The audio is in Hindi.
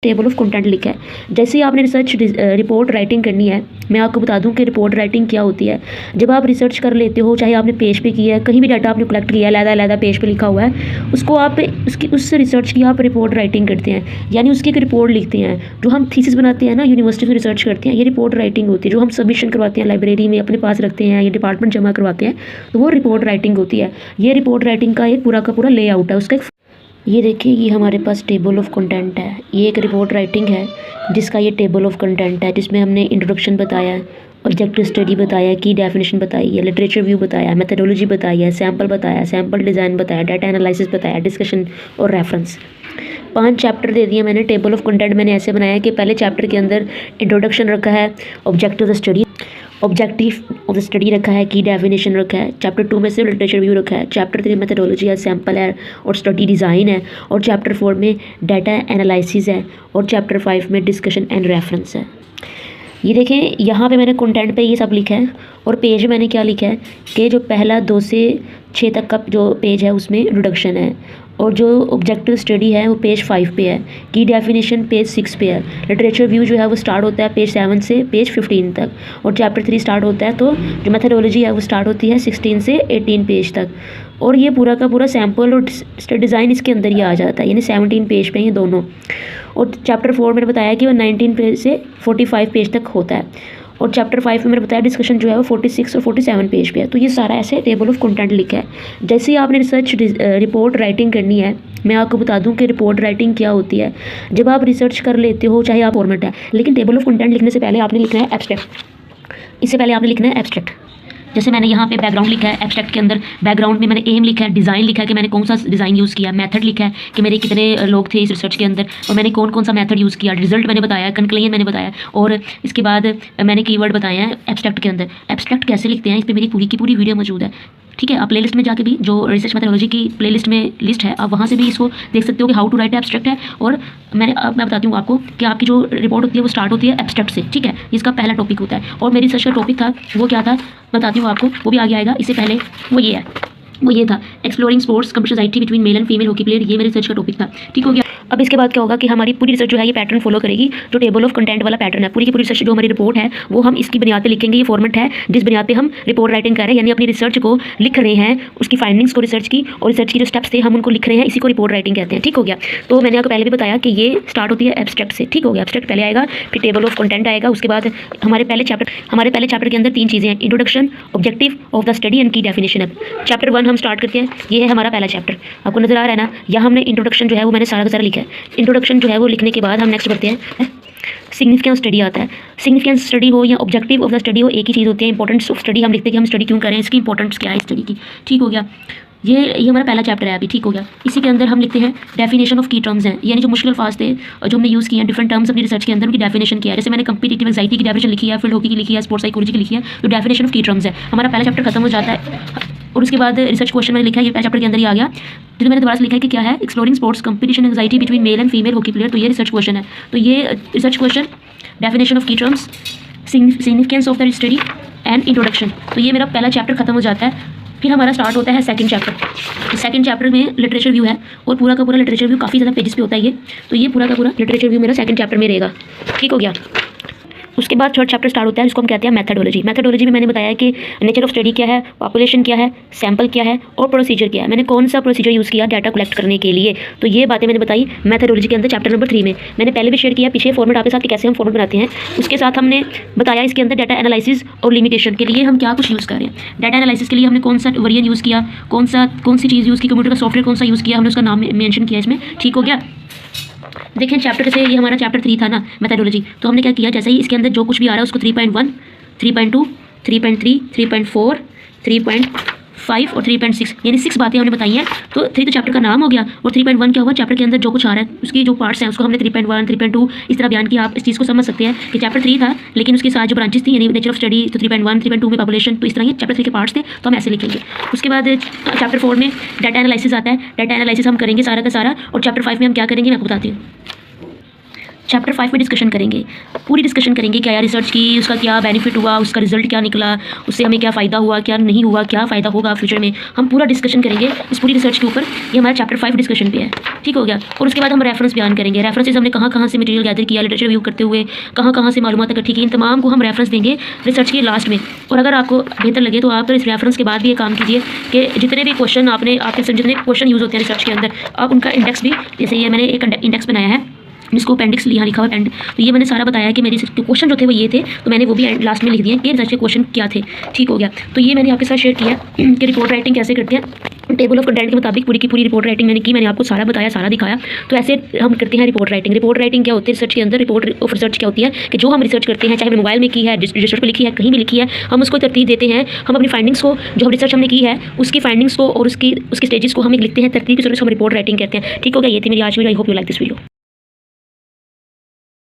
टेबल ऑफ कंटेंट लिखा है। जैसे ही आपने रिसर्च रिपोर्ट राइटिंग करनी है, मैं आपको बता दूं कि रिपोर्ट राइटिंग क्या होती है। जब आप रिसर्च कर लेते हो, चाहे आपने पेज पे किया है, कहीं भी डाटा आपने कलेक्ट किया है, अलग पेज पे लिखा हुआ है, उसको आप उस रिसर्च की आप रिपोर्ट राइटिंग करते हैं, यानी उसकी एक रिपोर्ट लिखते हैं। जो हम थीसिस बनाते हैं ना, यूनिवर्सिटी में रिसर्च करते हैं, ये रिपोर्ट राइटिंग होती है। जो हम सबमिशन करवाते हैं लाइब्रेरी में, अपने पास रखते हैं या डिपार्टमेंट जमा करवाते हैं, तो वो रिपोर्ट राइटिंग होती है। ये रिपोर्ट राइटिंग का एक पूरा का पूरा लेआउट है उसका। ये देखिए, ये हमारे पास टेबल ऑफ कंटेंट है। ये एक रिपोर्ट राइटिंग है जिसका ये टेबल ऑफ कंटेंट है, जिसमें हमने इंट्रोडक्शन बताया है, ऑब्जेक्टिव स्टडी बताया, की डेफिनेशन बताई है, लिटरेचर व्यू बताया, मेथडोलॉजी बताई है, सैम्पल बताया, सैम्पल डिज़ाइन बताया, डाटा एनालिसिस बताया, डिस्कशन और रेफरेंस। 5 चैप्टर दे दिए मैंने। टेबल ऑफ कंटेंट मैंने ऐसे बनाया है कि पहले चैप्टर के अंदर इंट्रोडक्शन रखा है, ऑब्जेक्टिव ऑफ द स्टडी रखा है, की डेफिनेशन रखा है। चैप्टर 2 में से लिटरेचर व्यू रखा है। चैप्टर 3 मेथडोलॉजी है, सैम्पल है और स्टडी डिज़ाइन है। और चैप्टर 4 में डाटा एनालिसिस है। और चैप्टर 5 में डिस्कशन एंड रेफरेंस है। ये देखें, यहाँ पे मैंने कंटेंट पे ये सब लिखा है। और पेज मैंने क्या लिखा है कि जो पहला 2 से 6 तक का जो पेज है उसमें इंट्रोडक्शन है, और जो ऑब्जेक्टिव स्टडी है वो पेज 5 पे है, की डेफिनेशन पेज 6 पे है, लिटरेचर व्यू जो है वो स्टार्ट होता है पेज 7 से पेज 15 तक, और चैप्टर 3 स्टार्ट होता है, तो जो मेथडोलॉजी है वो स्टार्ट होती है 16 से 18 पेज तक। और ये पूरा का पूरा सैम्पल और डिज़ाइन इसके अंदर ही आ जाता है, यानी 17 पेज पे ये दोनों। और चैप्टर 4 मैंने बताया कि वो 19 पेज से 45 पेज तक होता है। और चैप्टर 5 में मैंने बताया डिस्कशन जो है वो 46 और 47 पेज पे है। तो ये सारा ऐसे टेबल ऑफ कंटेंट लिखा है। जैसे ही आपने रिसर्च रिपोर्ट राइटिंग करनी है, मैं आपको बता दूं कि रिपोर्ट राइटिंग क्या होती है। जब आप रिसर्च कर लेते हो, चाहे आप फॉर्मेट है, लेकिन टेबल ऑफ कंटेंट लिखने से पहले आपने लिखना है एब्स्ट्रैक्ट। इससे पहले आपने लिखना है एब्स्ट्रैक्ट। जैसे मैंने यहाँ पे बैकग्राउंड लिखा है, एब्स्ट्रैक्ट के अंदर बैकग्राउंड में मैंने एम लिखा है, डिज़ाइन लिखा है कि मैंने कौन सा डिज़ाइन यूज़ किया, मेथड लिखा है कि मेरे कितने लोग थे इस रिसर्च के अंदर और मैंने कौन सा मेथड यूज़ किया, रिजल्ट मैंने बताया, कंक्लूजन मैंने बताया, और इसके बाद मैंने कीवर्ड बताए हैं एब्स्ट्रैक्ट के अंदर। एब्स्ट्रैक्ट कैसे लिखते हैं, इस पर मेरी पूरी की पूरी वीडियो मौजूद है, ठीक है। आप प्लेलिस्ट में जाके भी, जो रिसर्च मेथडोलॉजी की प्लेलिस्ट में लिस्ट है, आप वहाँ से भी इसको देख सकते हो कि हाउ टू राइट एब्स्ट्रैक्ट है। और मैं बताती हूँ आपको कि आपकी जो रिपोर्ट होती है वो स्टार्ट होती है एब्स्ट्रैक्ट से, ठीक है। इसका पहला टॉपिक होता है। और मेरी रिसर्च का टॉपिक था वो क्या था, बताती हूँ आपको, वो भी आगे आएगा। इससे पहले वो ये था exploring sports compatibility between male and female hockey player. ये मेरे रिसर्च का टॉपिक था, ठीक हो गया। अब इसके बाद क्या होगा कि हमारी पूरी रिसर्च जो है ये पैटर्न फॉलो करेगी, जो टेबल ऑफ कंटेंट वाला पैटर्न है। पूरी की पूरी रिसर्च जो हमारी रिपोर्ट है वो हम इसकी बुनियाद पे लिखेंगे। ये फॉर्मेट है जिस बुनियाद पे हम रिपोर्ट राइटिंग कर रहे हैं, यानी अपनी रिसर्च को लिख रहे हैं, उसकी फाइंडिंग्स को रिसर्च की, और रिसर्च की जो स्टेप्स थे हम उनको लिख रहे हैं। इसी को रिपोर्ट राइटिंग कहते हैं, ठीक हो गया। तो मैंने आपको पहले भी बताया कि ये स्टार्ट होती है एब्स्ट्रैक्ट से, ठीक हो गया। एब्स्ट्रैक्ट पहले आएगा, फिर टेबल ऑफ कंटेंट आएगा, उसके बाद हमारे पहले चैप्टर के अंदर 3 चीज़ें हैं, introduction, objective of the study and की डेफिनेशन। अब चैप्टर 1 हम स्टार्ट करते हैं। ये है हमारा पहला चैप्टर, आपको नजर आ रहा है ना। यहाँ हमने इंट्रोडक्शन जो है वो मैंने सारा का सारा लिखा है। इंट्रोडक्शन जो है वो लिखने के बाद हम नेक्स्ट बढ़ते हैं, सिग्निफिकेंस स्टडी आता है। सिग्निफिकेंस स्टडी हो या ऑब्जेक्टिव ऑफ द स्टडी हो, एक ही चीज़ होती है। इंपॉर्टेंस ऑफ स्टडी हम लिखते हैं कि हम स्टडी क्यों करें, इसकी इंपॉर्टेंस क्या है स्टडी की, ठीक हो गया। ये हमारा पहला चैप्टर है अभी, ठीक हो गया। इसी के अंदर हम लिखते हैं डेफिनेशन ऑफ की टर्म्स हैं, यानी जो मुश्किल अल्फाज थे जो हमने यूज़ किए हैं, डिफरेंट टर्म्स अपनी रिसर्च के अंदर उनकी डेफिनेशन किया है। जैसे मैंने कंपीटिटिव एंग्जाइटी की डेफिनेशन लिखी है, फील्ड हॉकी की लिखी है, स्पोर्ट्स साइकोलॉजी की लिखी है। तो डेफिनेशन ऑफ की टर्म्स है, हमारा पहला चैप्टर खत्म हो जाता है। और उसके बाद रिसर्च क्वेश्चन मैंने लिखा है, ये पहले चैप्टर के अंदर ही आ गया। जो मैंने दोबारा से लिखा है कि क्या है, exploring sports competition anxiety between male and female hockey player. तो ये रिसर्च क्वेश्चन है। तो ये रिसर्च क्वेश्चन, डेफिनेशन ऑफ की terms, significance of the study and introduction. तो ये मेरा पहला चैप्टर खत्म हो जाता है। फिर हमारा स्टार्ट होता है सेकंड चैप्टर। सेकंड चैप्टर में लिटरेचर व्यू है, और पूरा का पूरा लिटरेचर व्यू काफ़ी ज़्यादा पेजेस पे होता है ये। तो ये पूरा का पूरा लिटरेचर व्यू मेरा सेकंड चैप्टर में रहेगा, ठीक हो गया। उसके बाद थर्ड चैप्टर स्टार्ट होता है, जिसको हम कहते हैं मेथडोलॉजी। मेथडोलॉजी में मैंने बताया कि नेचर ऑफ स्टडी क्या है, पॉपुलेशन क्या है, सैम्पल क्या है, और प्रोसीजर क्या है। मैंने कौन सा प्रोसीजर यूज़ किया डाटा कलेक्ट करने के लिए, तो ये बातें मैंने बताई मेथडोलॉजी के अंदर चैप्टर नंबर 3 में। मैंने पहले भी शेयर किया पीछे फॉर्मेट आपके साथ कि कैसे हम फॉर्मेट बनाते हैं। उसके साथ हमने बताया इसके अंदर डाटा एनालिसिस और लिमिटेशन के लिए हम क्या कुछ यूज़ कर रहे हैं। डाटा एनालिसिस के लिए हमने कौन सा वेरिएंट यूज़ किया, कौन सी चीज़ यूज़ की, कंप्यूटर का सॉफ्टवेयर कौन सा यूज़ किया, हमने उसका नाम मेंशन किया इसमें, ठीक हो गया। देखें चैप्टर से, ये हमारा चैप्टर 3 था ना मेथडोलॉजी, तो हमने क्या किया, जैसे ही इसके अंदर जो कुछ भी आ रहा है उसको 3.1, 3.2, 3.3, 3.4, 3.5 और 3.6, यानी 6 बातें हमने बताई हैं। तो 3 तो चैप्टर का नाम हो गया, और 3.1 क्या हुआ, चैप्टर के अंदर जो कुछ आ रहा है उसकी जो पार्ट्स हैं उसको हमने 3.1, 3.2 इस तरह बयान किया। आप इस चीज़ को समझ सकते हैं कि चैप्टर 3 था, लेकिन उसके साथ जो ब्रांचेस थी, यानी नेचर ऑफ स्टडी तो 3.1, 3.2 में पॉपुलेशन, तो इस तरह ये चैप्टर 3 के पार्ट्स थे, तो हम ऐसे लिखेंगे। उसके बाद चैप्टर 4 में डाटा एनालिसिस आता है। डाटा एनालिसिस हम करेंगे सारा का सारा, और चैप्टर 5 में हम क्या करेंगे मैं आपको बताती हूँ। चैप्टर 5 में डिस्कशन करेंगे, पूरी डिस्कशन करेंगे क्या यार रिसर्च की, उसका क्या बेनिफिट हुआ, उसका रिजल्ट क्या निकला, उससे हमें क्या फ़ायदा हुआ, क्या नहीं हुआ, क्या फ़ायदा होगा फ्यूचर में। हम पूरा डिस्कशन करेंगे इस पूरी रिसर्च के ऊपर। ये हमारा चैप्टर 5 डिस्कशन पे है, ठीक हो गया। और उसके बाद हम रेफरेंस बयान करेंगे, रेफरेंसेस हमने कहाँ कहाँ से मटेरियल गैदर किया, लिटरेचर रिव्यू करते हुए कहाँ कहाँ से मालूमात इकट्ठी की, इन तमाम को हम रेफरेंस देंगे रिसर्च के लास्ट में। और अगर आपको बेहतर लगे तो आप तो इस रेफरेंस के बाद भी ये काम कीजिए कि जितने भी क्वेश्चन आपने आपके जितने क्वेश्चन यूज़ होते हैं रिसर्च के अंदर, आप उनका इंडेक्स भी, जैसे ये मैंने एक इंडेक्स बनाया है जिसको अपेंडिक्स यहाँ लिखा हुआ है तो ये मैंने सारा बताया कि मेरे क्वेश्चन जो थे वो ये थे, तो मैंने वो भी लास्ट में लिख दिए कि रिसर्च के क्वेश्चन क्या थे, ठीक हो गया। तो ये मैंने आपके साथ शेयर किया कि रिपोर्ट राइटिंग कैसे करते हैं। टेबल ऑफ कंटेंट के मुताबिक पूरी की पूरी रिपोर्ट राइटिंग मैंने की, मैंने आपको सारा बताया, सारा दिखाया। तो ऐसे हम करते हैं रिपोर्ट राइटिंग। रिपोर्ट राइटिंग क्या होती है रिसर्च के अंदर? रिपोर्ट ऑफ रिसर्च क्या होती है कि जो हम रिसर्च करते हैं, चाहे मोबाइल में की है, रजिस्टर पर लिखी है, कहीं भी लिखी है, हम उसको तरतीब देते हैं। हम अपनी फाइंडिंग्स को, जो हम रिसर्च हमने की है उसकी फाइंडिंग्स को और उसकी स्टेजेस को हम लिखते हैं तरतीब की सूरत में, हम रिपोर्ट राइटिंग करते हैं, ठीक हो गया। ये थी मेरी आज video. I hope you like this video.